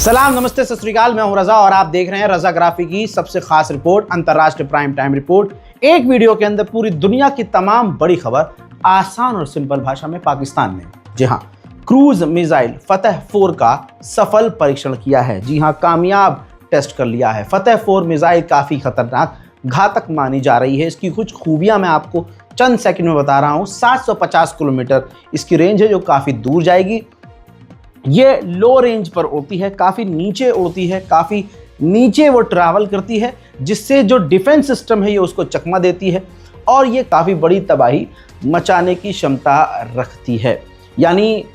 सलाम, नमस्ते, सत श्री अकाल। मैं हूं रजा और आप देख रहे हैं रजाग्राफी की सबसे खास रिपोर्ट, अंतर्राष्ट्रीय प्राइम टाइम रिपोर्ट। एक वीडियो के अंदर पूरी दुनिया की तमाम बड़ी खबर आसान और सिंपल भाषा में पाकिस्तान ने, जी हां, क्रूज मिसाइल फतह 4 का सफल परीक्षण किया है। जी हां, कामयाब टेस्ट कर लिया है। फतह 4 मिसाइल काफी खतरनाक, घातक मानी जा रही है। इसकी कुछ खूबियां मैं आपको चंद सेकंड में बता रहा हूं। 750 किलोमीटर इसकी रेंज है, जो काफी दूर जाएगी। ये लो रेंज पर उड़ती है, काफ़ी नीचे उड़ती है, काफ़ी नीचे वो ट्रैवल करती है, जिससे जो डिफेंस सिस्टम है ये उसको चकमा देती है और ये काफ़ी बड़ी तबाही मचाने की क्षमता रखती है। यानी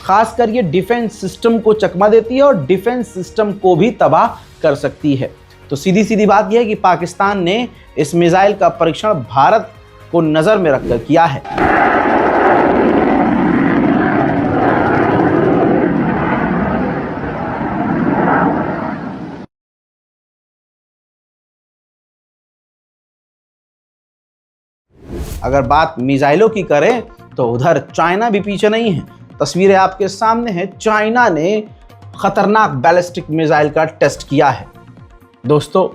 खासकर ये डिफेंस सिस्टम को चकमा देती है और डिफेंस सिस्टम को भी तबाह कर सकती है। तो सीधी सीधी बात यह है कि पाकिस्तान ने इस मिसाइल का परीक्षण भारत को नज़र में रखकर किया है। अगर बात मिसाइलों की करें तो उधर चाइना भी पीछे नहीं है। तस्वीरें आपके सामने हैं। चाइना ने खतरनाक बैलिस्टिक मिसाइल का टेस्ट किया है। दोस्तों,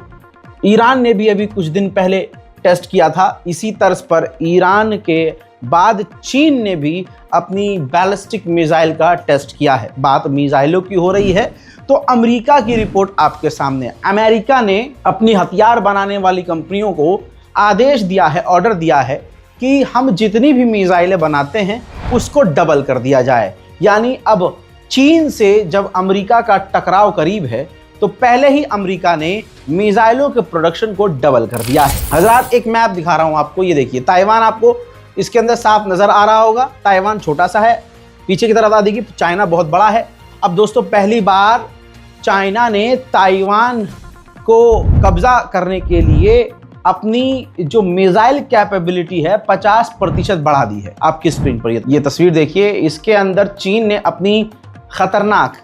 ईरान ने भी अभी कुछ दिन पहले टेस्ट किया था। इसी तर्ज पर ईरान के बाद चीन ने भी अपनी बैलिस्टिक मिसाइल का टेस्ट किया है। बात मिसाइलों की हो रही है तो अमेरिका की रिपोर्ट आपके सामने है। अमेरिका ने अपनी हथियार बनाने वाली कंपनियों को आदेश दिया है, ऑर्डर दिया है कि हम जितनी भी मिसाइलें बनाते हैं उसको डबल कर दिया जाए। यानी अब चीन से जब अमेरिका का टकराव करीब है तो पहले ही अमेरिका ने मिसाइलों के प्रोडक्शन को डबल कर दिया है। हजरात, एक मैप दिखा रहा हूं आपको, ये देखिए। ताइवान आपको इसके अंदर साफ नजर आ रहा होगा। ताइवान छोटा सा है, पीछे की तरफ देखिए चाइना बहुत बड़ा है। अब दोस्तों, पहली बार चाइना ने ताइवान को कब्जा करने के लिए अपनी जो मिसाइल कैपेबिलिटी है 50% बढ़ा दी है। आपकी स्क्रीन पर ये तस्वीर देखिए। इसके अंदर चीन ने अपनी खतरनाक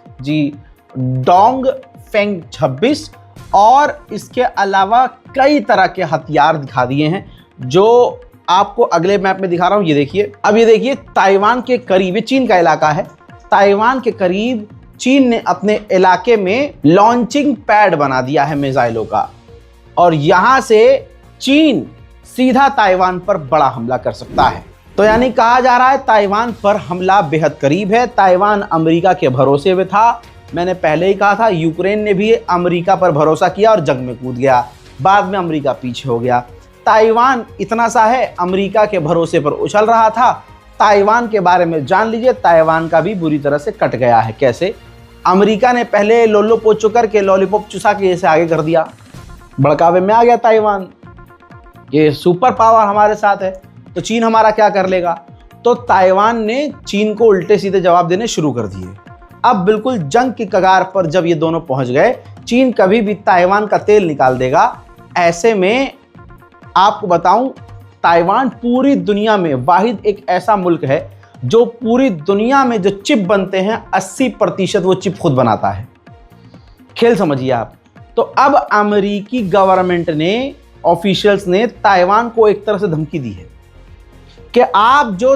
डोंग फेंग 26 और इसके अलावा कई तरह के हथियार दिखा दिए हैं, जो आपको अगले मैप में दिखा रहा हूं। ये देखिए। अब ये देखिए, ताइवान के करीब, चीन का इलाका है, ताइवान के करीब चीन ने अपने इलाके में लॉन्चिंग पैड बना दिया है मिसाइलों का और यहां से चीन सीधा ताइवान पर बड़ा हमला कर सकता है। तो यानी कहा जा रहा है ताइवान पर हमला बेहद करीब है। ताइवान अमेरिका के भरोसे में था। मैंने पहले ही कहा था, यूक्रेन ने भी अमेरिका पर भरोसा किया और जंग में कूद गया। बाद में अमेरिका पीछे हो गया। ताइवान इतना सा है, अमेरिका के भरोसे पर उछल रहा था। ताइवान के बारे में जान लीजिए, ताइवान का भी बुरी तरह से कट गया है। कैसे? अमेरिका ने पहले लोलो पोचो करके लॉलीपॉप चुसा के इसे आगे कर दिया, भड़कावे में आ गया ताइवान। ये सुपर पावर हमारे साथ है तो चीन हमारा क्या कर लेगा। तो ताइवान ने चीन को उल्टे सीधे जवाब देने शुरू कर दिए। अब बिल्कुल जंग की कगार पर जब ये दोनों पहुंच गए, चीन कभी भी ताइवान का तेल निकाल देगा। ऐसे में आपको बताऊं, ताइवान पूरी दुनिया में वाहिद एक ऐसा मुल्क है जो पूरी दुनिया में जो चिप बनते हैं 80% वो चिप खुद बनाता है। खेल समझिए आप। तो अब अमेरिकी गवर्नमेंट ने, ऑफिशियल्स ने ताइवान को एक तरह से धमकी दी है कि आप जो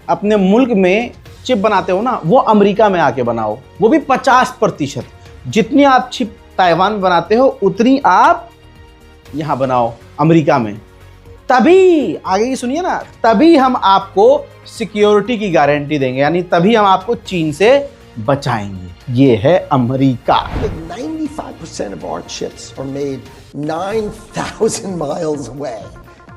अपने मुल्क में चिप बनाते हो ना, वो अमेरिका में आके बनाओ, वो भी 50%। जितनी आप चिप ताइवान बनाते हो उतनी आप यहां बनाओ अमेरिका में। तभी, आगे की सुनिए ना, तभी हम आपको सिक्योरिटी की गारंटी देंगे, यानी तभी हम आपको चीन से बचाएंगे। ये है America. 95% of our chips are made 9,000 miles away.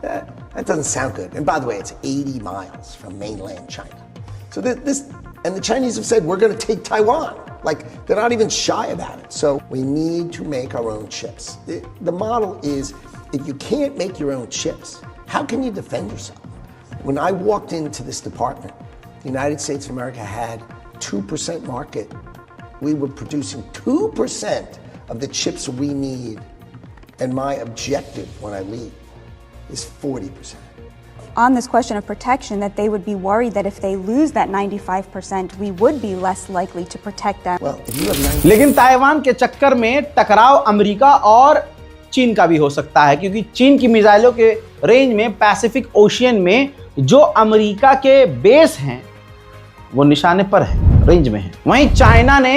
That doesn't sound good. And by the way, it's 80 miles from mainland China. So and the Chinese have said, we're going to take Taiwan. Like, they're not even shy about it. So we need to make our own chips. The model is, if you can't make your own chips, how can you defend yourself? When I walked into this department, the United States of America had 2% market. We were producing 2% of the chips we need. And my objective when I leave is 40%. On this question of protection, that they would be worried that if they lose that 95%, we would be less likely to protect them. Well, if you have 90%. लेकिन Taiwan के चक्कर में टकराव America और चीन का भी हो सकता है, क्योंकि चीन की मिसाइलों के रेंज में पैसिफिक ओशियन में जो अमेरिका के बेस हैं वो निशाने पर है, रेंज में है। वहीं चाइना ने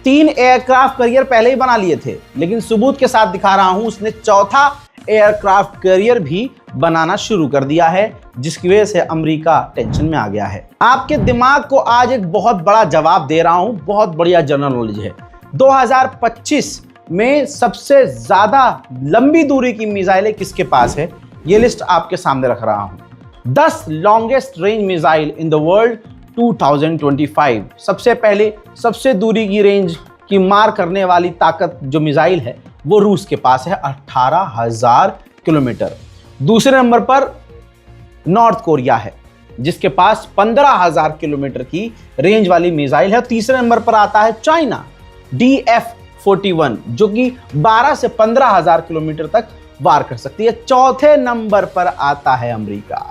3 एयरक्राफ्ट कैरियर पहले ही बना लिए थे, लेकिन सबूत के साथ दिखा रहा हूं उसने चौथा एयरक्राफ्ट कैरियर भी बनाना शुरू कर दिया है, जिसकी वजह से अमेरिका टेंशन में आ गया है। आपके दिमाग को आज एक बहुत बड़ा जवाब दे रहा हूं, बहुत बढ़िया जनरल नॉलेज है। 2025 में सबसे ज्यादा लंबी दूरी की मिसाइलें किसके पास है, ये लिस्ट आपके सामने रख रहा हूं। 10 longest range missile in the world 2025। सबसे पहले सबसे दूरी की रेंज की मार करने वाली ताकत जो मिसाइल है वो रूस के पास है, 18,000 किलोमीटर। दूसरे नंबर पर नॉर्थ कोरिया है, जिसके पास 15,000 किलोमीटर की रेंज वाली मिसाइल है। तीसरे नंबर पर आता है चाइना, DF-41, जो कि 12 से 15,000 किलोमीटर तक वार कर सकती है। चौथे नंबर पर आता है अमेरिका,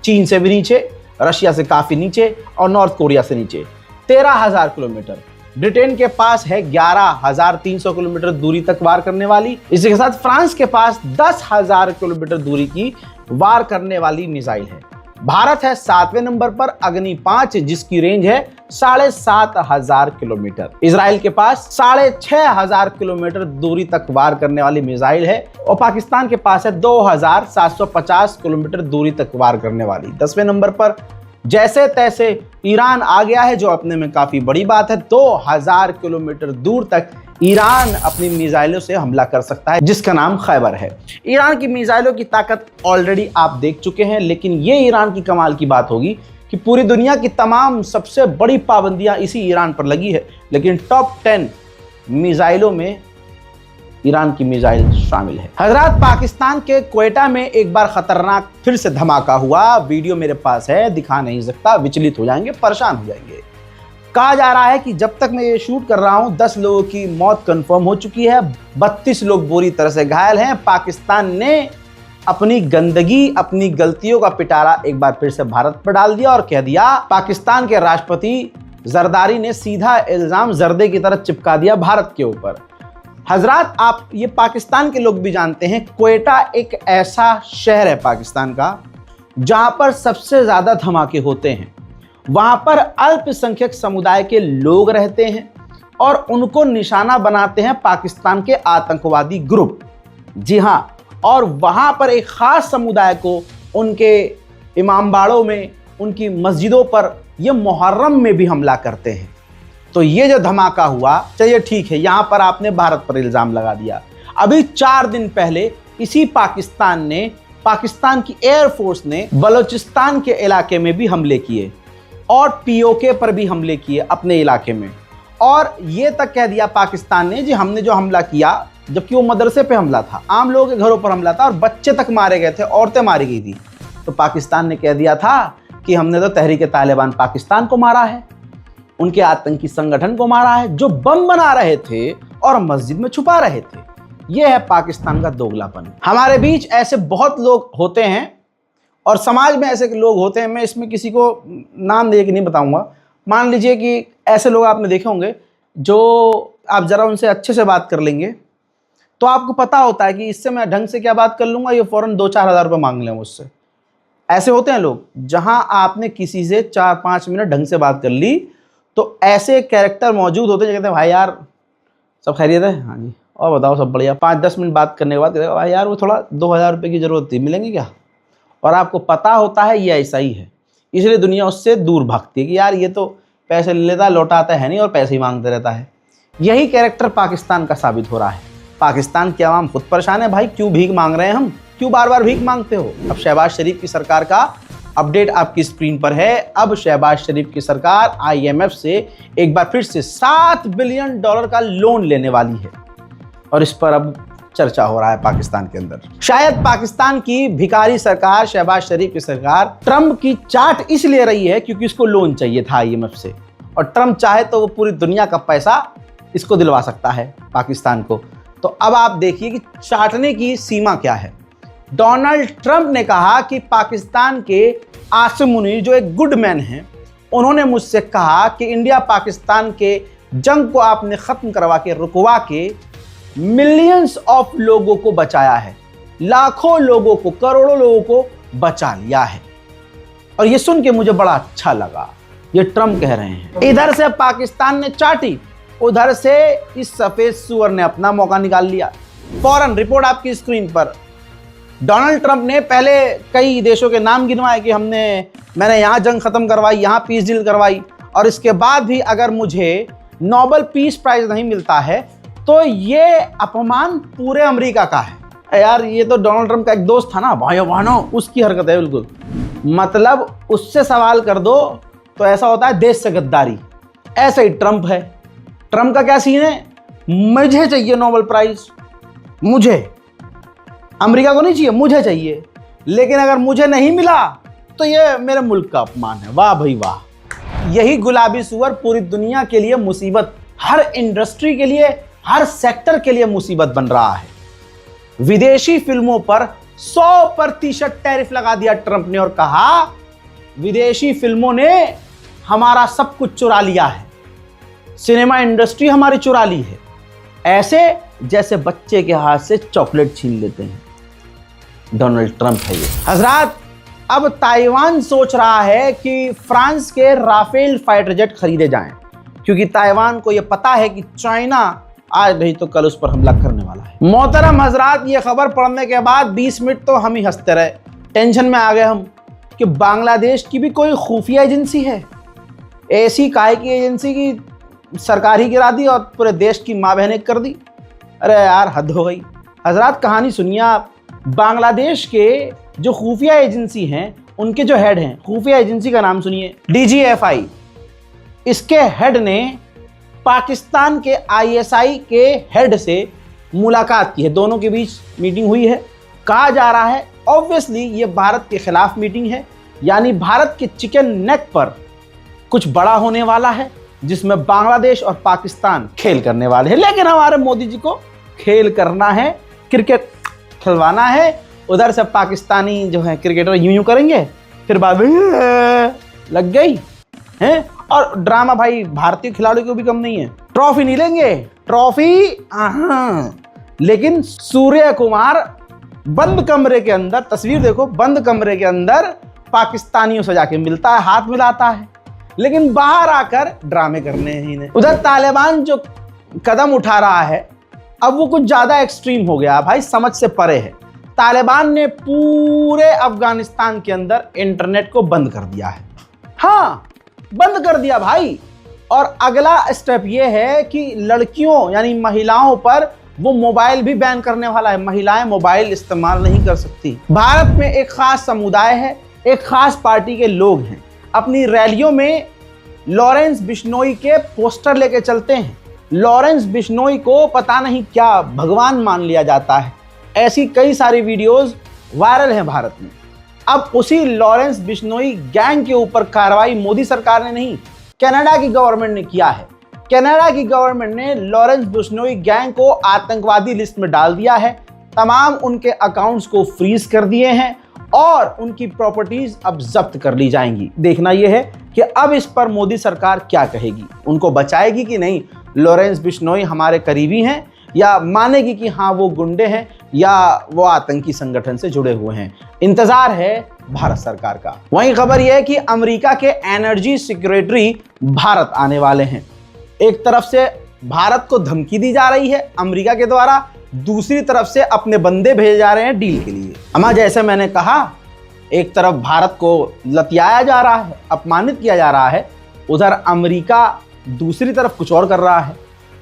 चीन से भी नीचे, रशिया से काफी नीचे और नॉर्थ कोरिया से नीचे, 13,000 किलोमीटर। ब्रिटेन के पास है 11,300 किलोमीटर दूरी तक वार करने वाली। इसी के साथ फ्रांस के पास 10,000 किलोमीटर दूरी की वार करने वाली मिसाइल है। भारत है 7वें नंबर पर, अग्नि 5, जिसकी रेंज है 7,500 किलोमीटर। इजराइल के पास 6,500 किलोमीटर दूरी तक वार करने वाली मिसाइल है और पाकिस्तान के पास है 2,750 किलोमीटर दूरी तक वार करने वाली। 10वें नंबर पर जैसे तैसे ईरान आ गया है, जो अपने में काफी बड़ी बात है। 2,000 किलोमीटर दूर तक ईरान अपनी मिसाइलों से हमला कर सकता है, जिसका नाम खैबर है। ईरान की मिसाइलों की ताकत ऑलरेडी आप देख चुके हैं, लेकिन ये ईरान की कमाल की बात होगी कि पूरी दुनिया की तमाम सबसे बड़ी पाबंदियां इसी ईरान पर लगी है, लेकिन टॉप 10 मिसाइलों में ईरान की मिसाइल शामिल है। हजरात, पाकिस्तान के क्वेटा में एक बार खतरनाक फिर से धमाका हुआ। वीडियो मेरे पास है, दिखा नहीं सकता, विचलित हो जाएंगे, परेशान हो जाएंगे। कहा जा रहा है कि जब तक मैं ये शूट कर रहा हूं 10 लोगों की मौत कंफर्म हो चुकी है, 32 लोग बुरी तरह से घायल हैं। पाकिस्तान ने अपनी गंदगी, अपनी गलतियों का पिटारा एक बार फिर से भारत पर डाल दिया और कह दिया, पाकिस्तान के राष्ट्रपति जरदारी ने सीधा इल्जाम जर्दे की तरफ चिपका दिया भारत के ऊपर। हजरात, आप ये पाकिस्तान के लोग भी जानते हैं, क्वेटा एक ऐसा शहर है पाकिस्तान का जहां पर सबसे ज्यादा धमाके होते हैं। वहां पर अल्पसंख्यक समुदाय के लोग रहते हैं और उनको निशाना बनाते हैं पाकिस्तान के आतंकवादी ग्रुप। जी हां, और वहां पर एक खास समुदाय को उनके इमामबाड़ों में, उनकी मस्जिदों पर, ये मुहर्रम में भी हमला करते हैं। तो ये जो धमाका हुआ, चलिए ठीक है, यहां पर आपने भारत पर इल्जाम लगा दिया। अभी 4 दिन पहले इसी पाकिस्तान ने, पाकिस्तान की एयरफोर्स ने बलूचिस्तान के इलाके में भी हमले किए और POK पर भी हमले किए अपने इलाके में। और ये तक कह दिया पाकिस्तान ने, जी हमने जो हमला किया, जबकि वो मदरसे पे हमला था, आम लोगों के घरों पर हमला था और बच्चे तक मारे गए थे, औरतें मारी गई थी। तो पाकिस्तान ने कह दिया था कि हमने तो तहरीक तालिबान पाकिस्तान को मारा है, उनके आतंकी संगठन को मारा है जो बम बना रहे थे और मस्जिद में छुपा रहे थे। यह है पाकिस्तान का दोगलापन। हमारे बीच ऐसे बहुत लोग होते हैं और समाज में ऐसे लोग होते हैं, मैं इसमें किसी को नाम दे के नहीं बताऊंगा। मान लीजिए कि ऐसे लोग आपने देखे होंगे जो आप जरा उनसे अच्छे से बात कर लेंगे तो आपको पता होता है कि इससे मैं ढंग से क्या बात कर लूंगा, ये फौरन 2-4 हज़ार रुपये मांग लें मुझसे। ऐसे होते हैं लोग, जहां आपने किसी से 4-5 मिनट ढंग से बात कर ली तो ऐसे कैरेक्टर मौजूद होते हैं जो कहते हैं, भाई यार सब खैरियत है, हाँ जी, और बताओ सब बढ़िया। 5-10 मिनट बात करने के बाद कहते हैं, भाई यार वो थोड़ा 2,000 रुपये की ज़रूरत थी, मिलेंगे क्या? और आपको पता होता है ये ऐसा ही है, इसलिए दुनिया उससे दूर भागती है कि यार ये तो पैसे ले लेता, लौटाता है नहीं और पैसे ही मांगते रहता है। यही कैरेक्टर पाकिस्तान का साबित हो रहा है। पाकिस्तान की आवाम खुद परेशान है, भाई क्यों भीख मांग रहे हैं हम, क्यों बार बार भीख मांगते हो? अब शहबाज शरीफ की सरकार का अपडेट आपकी स्क्रीन पर है। अब शहबाज शरीफ की सरकार IMF से एक बार फिर से $7 बिलियन का लोन लेने वाली है और इस पर अब चर्चा हो रहा है पाकिस्तान के अंदर। शायद पाकिस्तान की भिखारी सरकार, शहबाज शरीफ की सरकार, ट्रंप की चाट इसलिए रही है क्योंकि इसको लोन चाहिए था IMF से, और ट्रंप चाहे तो वो पूरी दुनिया का पैसा इसको दिलवा सकता है पाकिस्तान को। तो अब आप देखिए कि चाटने की सीमा क्या है। डोनाल्ड ट्रंप ने कहा कि पाकिस्तान के आसिम मुनीर जो एक गुड मैन हैं, उन्होंने मुझसे कहा कि इंडिया पाकिस्तान के जंग को आपने ख़त्म करवा के, रुकवा के मिलियंस ऑफ लोगों को बचाया है, लाखों लोगों को, करोड़ों लोगों को बचा लिया है। और ये सुन के मुझे बड़ा अच्छा लगा, ये ट्रंप कह रहे हैं। इधर से पाकिस्तान ने चाटी उधर से इस सफेद सुअर ने अपना मौका निकाल लिया। फौरन रिपोर्ट आपकी स्क्रीन पर। डोनाल्ड ट्रंप ने पहले कई देशों के नाम गिनवाए कि मैंने यहाँ जंग खत्म करवाई, यहाँ पीस डील करवाई, और इसके बाद भी अगर मुझे नोबेल पीस प्राइज नहीं मिलता है तो ये अपमान पूरे अमेरिका का है। यार ये तो डोनाल्ड ट्रंप का एक दोस्त था ना, भाइयों बहनों, उसकी हरकत है बिल्कुल। मतलब उससे सवाल कर दो तो ऐसा होता है देश से गद्दारी। ऐसा ही ट्रंप है। ट्रंप का क्या सीन है, मुझे चाहिए नोबेल प्राइज, मुझे, अमेरिका को नहीं चाहिए, मुझे चाहिए, लेकिन अगर मुझे नहीं मिला तो ये मेरे मुल्क का अपमान है। वाह भाई वाह। यही गुलाबी सुअर पूरी दुनिया के लिए मुसीबत, हर इंडस्ट्री के लिए, हर सेक्टर के लिए मुसीबत बन रहा है। विदेशी फिल्मों पर 100% टैरिफ लगा दिया ट्रंप ने और कहा विदेशी फिल्मों ने हमारा सब कुछ चुरा लिया है, सिनेमा इंडस्ट्री हमारी चुरा ली है। ऐसे जैसे बच्चे के हाथ से चॉकलेट छीन लेते हैं। डोनाल्ड ट्रंप है ये। हजरात, अब ताइवान सोच रहा है कि फ्रांस के राफेल फाइटर जेट खरीदे जाएं, क्योंकि ताइवान को यह पता है कि चाइना आज नहीं तो कल उस पर हमला करने वाला है। मोहतरम हजरात, ये खबर पढ़ने के बाद 20 मिनट तो हम ही हंसते रहे, टेंशन में आ गए हम कि बांग्लादेश की भी कोई खुफिया एजेंसी है। ऐसी काहे की एजेंसी की सरकार ही गिरा दी और पूरे देश की माँ बहनें कर दी। अरे यार हद हो गई। हजरात कहानी सुनिए आप। बांग्लादेश के जो खुफिया एजेंसी हैं, उनके जो हेड हैं, खुफिया एजेंसी का नाम सुनिए, DGFI। इसके हेड ने पाकिस्तान के ISI के हेड से मुलाकात की है, दोनों के बीच मीटिंग हुई है। कहा जा रहा है ऑब्वियसली ये भारत के खिलाफ मीटिंग है, यानी भारत के चिकन नेक पर कुछ बड़ा होने वाला है, जिसमें बांग्लादेश और पाकिस्तान खेल करने वाले हैं। लेकिन हमारे मोदी जी को खेल करना है, क्रिकेट खिलवाना है। उधर से पाकिस्तानी जो है क्रिकेटर यूं करेंगे, फिर बाद में लग गई हैं। और ड्रामा भाई भारतीय खिलाड़ियों को भी कम नहीं है। ट्रॉफी नहीं लेंगे, ट्रॉफी लेकिन सूर्य कुमार बंद कमरे के अंदर, तस्वीर देखो, बंद कमरे के अंदर पाकिस्तानियों से जाके मिलता है, हाथ मिलाता है, लेकिन बाहर आकर ड्रामे करने हैं इन्हें। उधर तालिबान जो कदम उठा रहा है, अब वो कुछ ज्यादा एक्सट्रीम हो गया भाई, समझ से परे है। तालिबान ने पूरे अफगानिस्तान के अंदर इंटरनेट को बंद कर दिया है। हाँ, बंद कर दिया भाई। और अगला स्टेप ये है कि लड़कियों यानी महिलाओं पर वो मोबाइल भी बैन करने वाला है। महिलाएं मोबाइल इस्तेमाल नहीं कर सकती। भारत में एक खास समुदाय है, एक खास पार्टी के लोग हैं, अपनी रैलियों में लॉरेंस बिश्नोई के पोस्टर लेके चलते हैं। लॉरेंस बिश्नोई को पता नहीं क्या भगवान मान लिया जाता है। ऐसी कई सारी वीडियोस वायरल हैं भारत में। अब उसी लॉरेंस बिश्नोई गैंग के ऊपर कार्रवाई मोदी सरकार ने नहीं, कनाडा की गवर्नमेंट ने किया है। कनाडा की गवर्नमेंट ने लॉरेंस बिश्नोई गैंग को आतंकवादी लिस्ट में डाल दिया है। तमाम उनके अकाउंट्स को फ्रीज कर दिए हैं और उनकी प्रॉपर्टीज अब जब्त कर ली जाएंगी। देखना यह है कि अब इस पर मोदी सरकार क्या कहेगी, उनको बचाएगी कि नहीं। लॉरेंस बिश्नोई हमारे करीबी हैं या मानेगी कि हाँ वो गुंडे हैं या वो आतंकी संगठन से जुड़े हुए हैं। इंतजार है भारत सरकार का। वहीं खबर यह है कि अमेरिका के एनर्जी सेक्रेटरी भारत आने वाले हैं। एक तरफ से भारत को धमकी दी जा रही है अमेरिका के द्वारा, दूसरी तरफ से अपने बंदे भेजे जा रहे हैं डील के लिए। अमा जैसे मैंने कहा, एक तरफ भारत को लतियाया जा रहा है, अपमानित किया जा रहा है, उधर अमेरिका दूसरी तरफ कुछ और कर रहा है।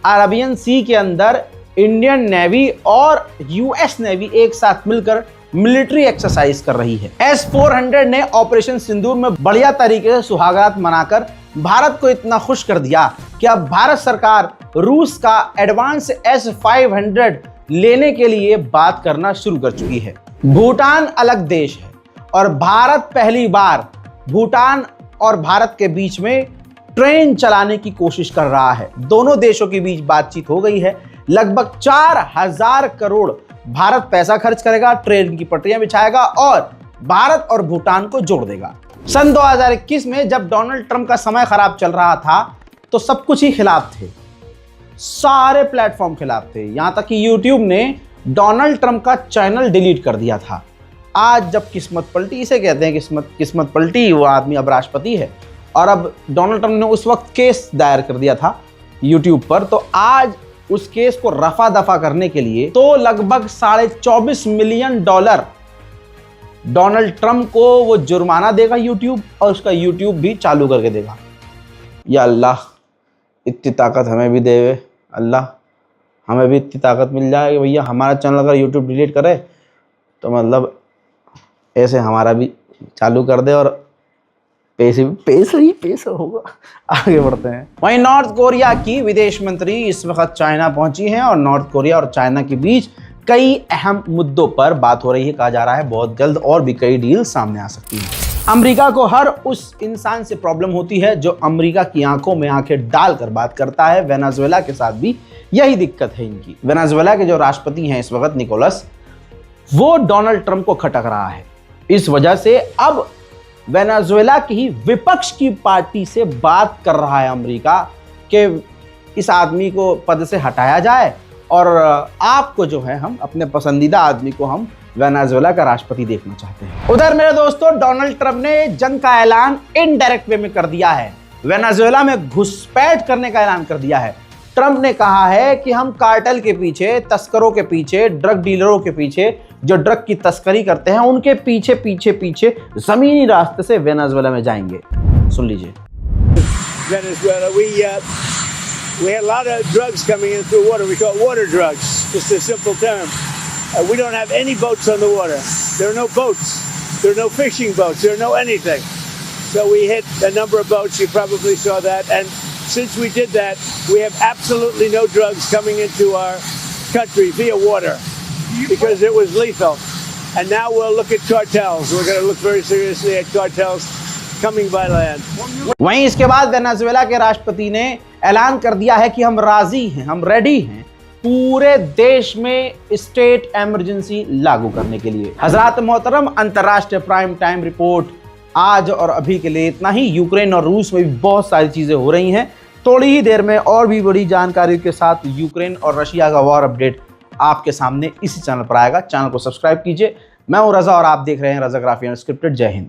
अरेबियन सी के अंदर इंडियन नेवी और US नेवी एक साथ मिलकर मिलिट्री एक्सरसाइज कर रही है। S-400 ने ऑपरेशन सिंदूर में बढ़िया तरीके से सुहागरात मनाकर भारत को इतना खुश कर दिया कि अब भारत सरकार रूस का एडवांस S-500 लेने के लिए बात करना शुरू कर चुकी है। भूटान अलग देश है और भारत पहली बार भूटान और भारत के बीच में ट्रेन चलाने की कोशिश कर रहा है। दोनों देशों के बीच बातचीत हो गई है। लगभग 4000 करोड़ भारत पैसा खर्च करेगा, ट्रेन की पटरियां बिछाएगा और भारत और भूटान को जोड़ देगा। सन 2021 में जब डोनाल्ड ट्रंप का समय खराब चल रहा था तो सब कुछ ही खिलाफ थे, सारे प्लेटफॉर्म खिलाफ थे, यहां तक कि यूट्यूब ने डोनाल्ड ट्रंप का चैनल डिलीट कर दिया था। आज जब किस्मत पलटी, इसे कहते हैं किस्मत पलटी, वो आदमी अब राष्ट्रपति है और अब डोनाल्ड ट्रंप ने उस वक्त केस दायर कर दिया था यूट्यूब पर, तो आज उस केस को रफा दफा करने के लिए तो लगभग $24.5 मिलियन डोनाल्ड ट्रंप को वो जुर्माना देगा यूट्यूब, और उसका यूट्यूब भी चालू करके देगा। या अल्लाह, इतनी ताकत हमें भी देवे अल्लाह, हमें भी इतनी ताकत मिल जाए कि भैया हमारा चैनल अगर यूट्यूब डिलीट करे तो मतलब ऐसे हमारा भी चालू कर दे और पैसा होगा। आगे बढ़ते हैं। वहीं नॉर्थ कोरिया की विदेश मंत्री इस वक्त चाइना पहुंची हैं और नॉर्थ कोरिया और चाइना के बीच कई अहम मुद्दों पर बात हो रही है। कहा जा रहा है बहुत जल्द और भी कई डील सामने आ सकती हैं। अमेरिका को हर उस इंसान से प्रॉब्लम होती है जो अमेरिका की आंखों में आंखें डालकर बात करता है। वेनेजुएला के साथ भी यही दिक्कत है इनकी। वेनेजुएला के जो राष्ट्रपति हैं इस वक्त निकोलस, वो डोनाल्ड ट्रंप को खटक रहा है। इस वजह से अब वेनेजुएला की ही विपक्ष की पार्टी से बात कर रहा है अमेरिका कि इस आदमी को पद से हटाया जाए और आपको जो है हम अपने पसंदीदा आदमी को हम वेनेजुएला का राष्ट्रपति देखना चाहते हैं। उधर मेरे दोस्तों डोनाल्ड ट्रंप ने जंग का ऐलान इनडायरेक्ट वे में कर दिया है। वेनेजुएला में घुसपैठ करने का ऐलान कर दिया है। ट्रंप ने कहा है कि हम कार्टेल के पीछे, तस्करों के पीछे, ड्रग डीलरों के पीछे, जो ड्रग की तस्करी करते हैं उनके पीछे पीछे पीछे जमीनी रास्ते से वेनेजुएला में जाएंगे। सुन लीजिए। Venezuela, we had a lot of drugs coming in through water. We call it water drugs, just a simple term. We don't have any boats on the water. There are no boats. There are no fishing boats. There are no anything. So we hit a number of boats. You probably saw that. And since we did that, we have absolutely no drugs coming into our country via water because it was lethal. And now we'll look at cartels. We're going to look very seriously at cartels coming by land. वहीं इसके बाद Venezuela के राष्ट्रपति ने ऐलान कर दिया है कि हम राजी हैं, हम रेडी हैं पूरे देश में स्टेट इमरजेंसी लागू करने के लिए। हजरात मोहतरम, अंतर्राष्ट्रीय प्राइम टाइम रिपोर्ट आज और अभी के लिए इतना ही। यूक्रेन और रूस में भी बहुत सारी चीजें हो रही हैं। थोड़ी ही देर में और भी बड़ी जानकारी के साथ यूक्रेन और रशिया का वॉर अपडेट आपके सामने इसी चैनल पर आएगा। चैनल को सब्सक्राइब कीजिए। मैं हूं रजा और आप देख रहे हैं रजाग्राफी अनस्क्रिप्टेड। जय हिंद।